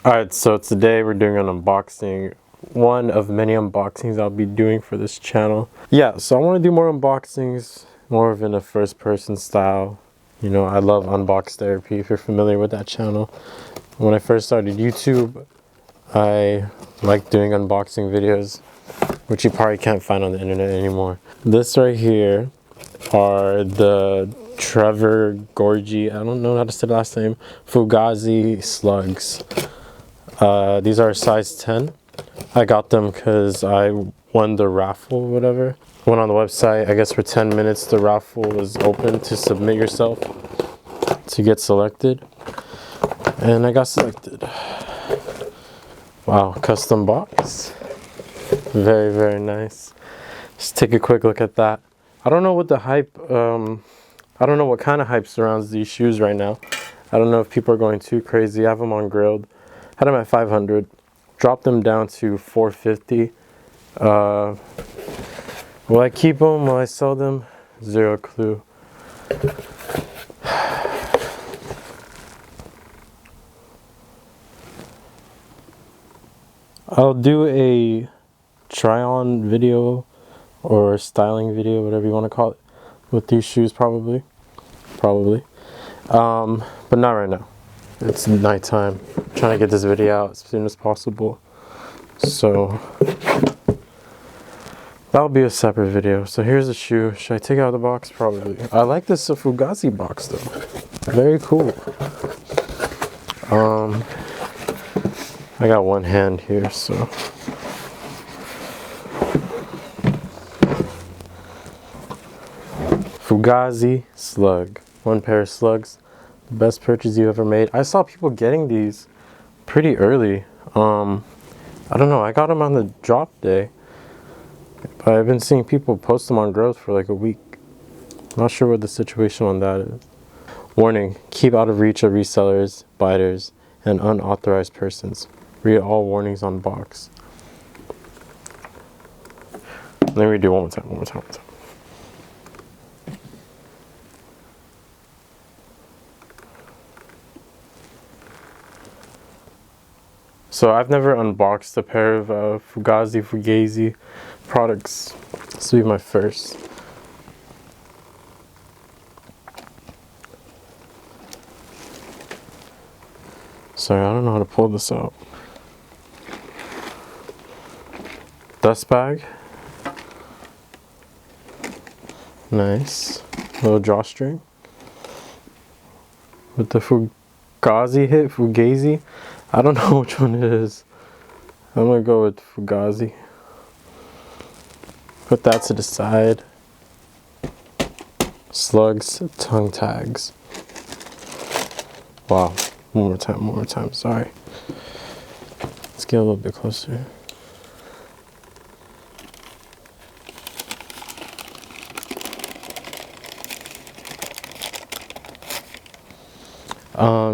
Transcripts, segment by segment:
Alright, so today we're doing an unboxing. One of many unboxings I'll be doing for this channel. Yeah, so I want to do more unboxings, more of in a first person style. You know, I love Unbox Therapy if you're familiar with that channel. When I first started YouTube, I liked doing unboxing videos, which you probably can't find on the internet anymore. This right here are the Trevor Gorgie, I don't know how to say the last name, Fugazi Slugs. These are size 10. I got them because I won the raffle or whatever. Went on the website, I guess for 10 minutes the raffle was open to submit yourself to get selected. And I got selected. Wow, custom box. Very, very nice. Just take a quick look at that. I don't know what the hype, I don't know what kind of hype surrounds these shoes right now. I don't know if people are going too crazy. I have them on Grilled. Had them at 500, dropped them down to 450. Will I keep them? Will I sell them? Zero clue. I'll do a try-on video or styling video, whatever you want to call it, with these shoes probably. But not right now. It's nighttime. I'm trying to get this video out as soon as possible. So that'll be a separate video. So here's the shoe. Should I take it out of the box? Probably. I like this Fugazi box though. Very cool. I got one hand here, so. Fugazi Slug. One pair of slugs. The best purchase you ever made. I saw people getting these pretty early. I don't know, I got them on the drop day, but I've been seeing people post them on Growth for like a week. Not sure what the situation on that is. Warning, keep out of reach of resellers, biters, and unauthorized persons. Read all warnings on box. Let me redo one more time. So I've never unboxed a pair of Fugazi products. This will be my first. Sorry, I don't know how to pull this out. Dust bag. Nice. Little drawstring. With the Fugazi. I don't know which one it is. I'm gonna go with Fugazi. Put that to the side. Slugs, tongue tags. Wow. One more time, sorry. Let's get a little bit closer.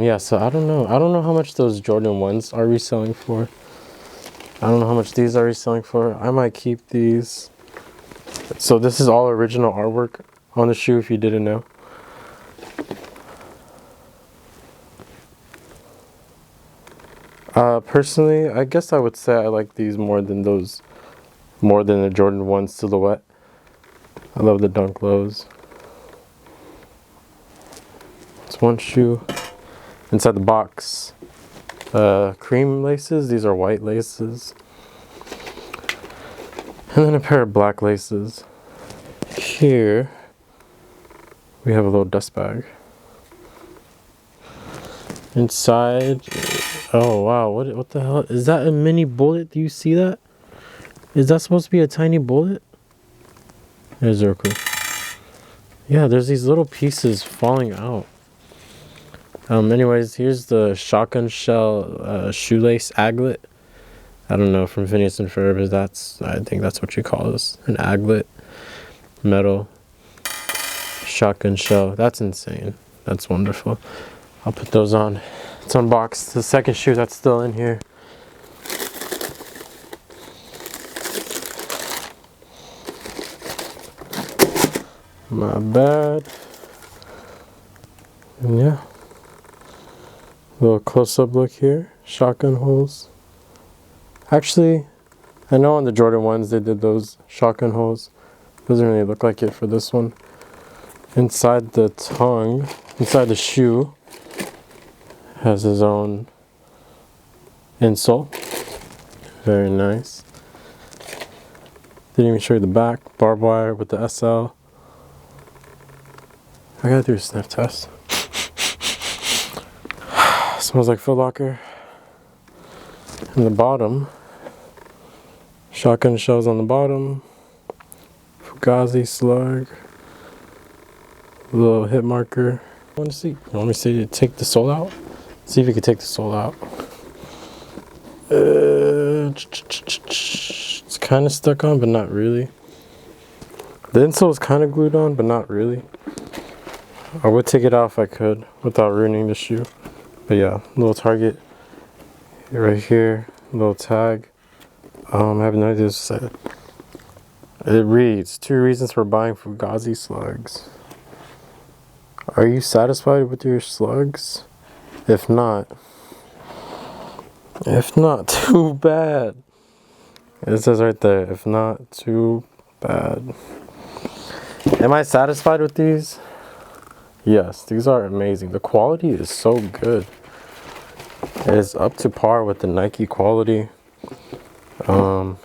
Yeah, so I don't know how much those Jordan 1s are reselling for. I don't know how much these are reselling for. I might keep these. So this is all original artwork on the shoe if you didn't know. Personally, I guess I would say I like these more than the Jordan 1 silhouette. I love the Dunk Lows. It's one shoe. Inside the box, cream laces. These are white laces. And then a pair of black laces. Here, we have a little dust bag. Inside, oh wow, what the hell? Is that a mini bullet? Do you see that? Is that supposed to be a tiny bullet? There's real cool. Yeah, there's these little pieces falling out. Anyways, here's the shotgun shell shoelace aglet. I don't know, from Phineas and Ferb, I think that's what you call this, an aglet. Metal shotgun shell. That's insane. That's wonderful. I'll put those on. It's unboxed. The second shoe that's still in here. My bad. And yeah. Little close-up look here. shotgun holes. Actually, I know on the Jordan 1s they did those shotgun holes. Doesn't really look like it for this one. Inside the tongue, inside the shoe, has his own insole. Very nice. Didn't even show you the back. Barbed wire with the SL. I gotta do a sniff test. Smells like Foot Locker. And the bottom, shotgun shells on the bottom. Fugazi Slug. Little hit marker. I want to see. You want me to see you take the sole out? See if you can take the sole out. It's kind of stuck on, but not really. The insole is kind of glued on, but not really. I would take it out if I could without ruining the shoe. But yeah, little target right here, little tag. I have no idea what to say. It reads, 2 reasons for buying Fugazi Slugs. Are you satisfied with your slugs? If not, too bad. It says right there, if not, too bad. Am I satisfied with these? Yes, these are amazing. The quality is so good. It is up to par with the Nike quality. There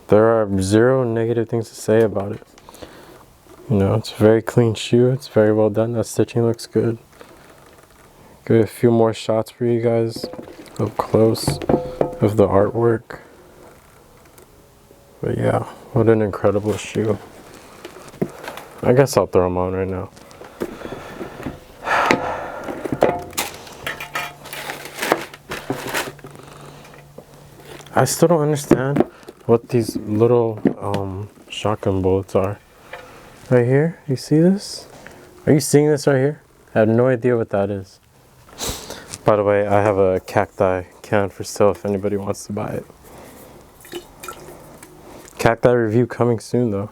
are 0 negative things to say about it. You know, it's a very clean shoe. It's very well done. That stitching looks good. Get a few more shots for you guys up close of the artwork. But yeah, what an incredible shoe. I guess I'll throw them on right now. I still don't understand what these little shotgun bullets are. Right here, you see this? Are you seeing this right here? I have no idea what that is. By the way, I have a cacti can for sale if anybody wants to buy it. Cacti review coming soon though.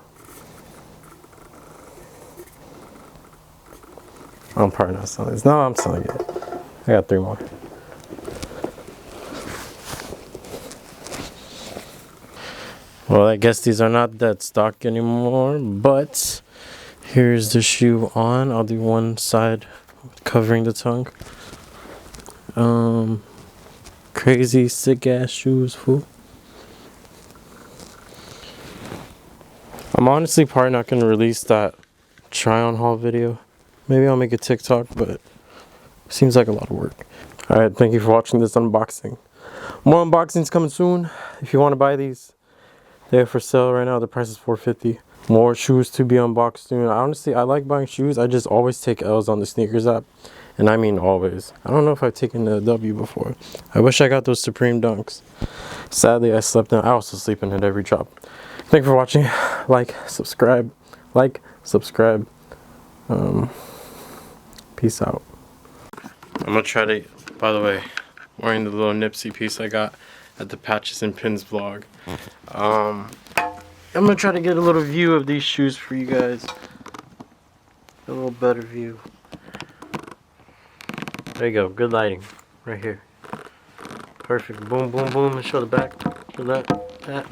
I'm probably not selling this. No, I'm selling it. I got 3 more. Well, I guess these are not dead stock anymore, but here's the shoe on. I'll do one side covering the tongue. Crazy sick ass shoes, fool. I'm honestly probably not going to release that try on haul video. Maybe I'll make a TikTok, but it seems like a lot of work. Alright, thank you for watching this unboxing. More unboxings coming soon. If you want to buy these, they're for sale right now. The price is $4.50. More shoes to be unboxed soon. Honestly, I like buying shoes. I just always take L's on the sneakers app. And I mean always. I don't know if I've taken a W before. I wish I got those Supreme Dunks. Sadly, I slept in. I also sleep in at every drop. Thank you for watching. Like, subscribe. Peace out. I'm gonna try to, by the way, wearing the little Nipsey piece I got at the Patches and Pins vlog. I'm gonna try to get a little view of these shoes for you guys. A little better view. There you go, good lighting. Right here. Perfect. Boom, boom, boom. And show the back. Show that.